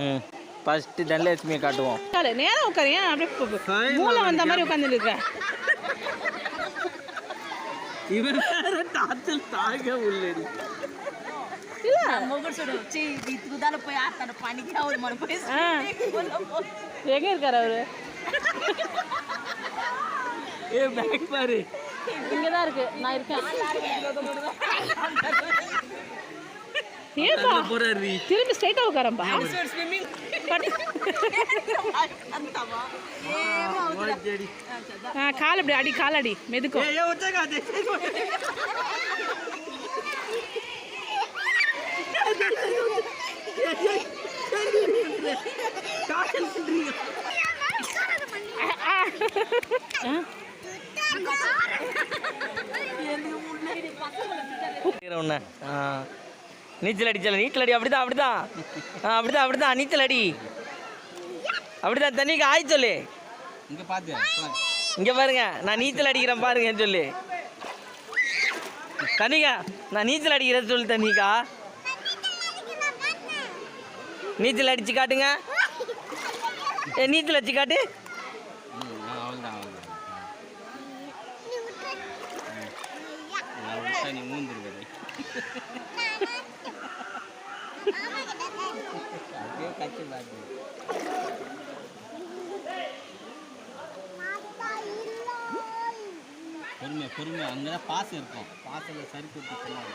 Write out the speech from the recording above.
ம் ஃபர்ஸ்ட் தனலட்சுமியை காட்டுவோம். நேரம் உட்காரு, ஏன் அப்படியே மூளை வந்த மாதிரி உட்காந்துட்டு இருக்கேன். இவன் வேற டார்ச்சல் தாங்க உள்ளடி. இல்ல மொகர் சொடு சி இதுதால போய் ஆத்தன பணிக்கு அவரு மன போய் எங்க இருக்காரு அவரு? ஏ பேக் பாரு, இங்க தான் இருக்கு. நான் இருக்கேன். ஏப்பா போறாரு, திரும்பி ஸ்ட்ரைட்டா உட்காரம்பா. ஸ்விமிங் அந்தமா ஓடி கால் இப்படி அடி, கால் அடி மெதுக்கும். ஏய் ஒச்சகா दे காசல் சொல்றீங்க. நீச்சல் அடிச்சல, நீச்சல் அடி. அப்படிதான் அப்படிதான் அப்படிதான் அப்படிதான் நீச்சல் அடி. அப்படிதான் தண்ணிக்கு ஆய் சொல்லு. இங்க பாத்து, இங்க பாருங்க, நான் நீச்சல் அடிக்கிறேன் பாருங்க சொல்லு. தண்ணிக்கா நான் நீச்சல் அடிக்கிறேன் சொல்லு. தண்ணிக்கா நீச்சல் அடிச்சு காட்டுங்க. ஏ நீச்சல் அடிச்சு காட்டு. நீ மூந்துருவே கட்சி பாத்து பொறுமை பொறுமை. அங்கதான் பாசம் இருக்கும், பாசல சரி கொடுத்து சொன்னாங்க.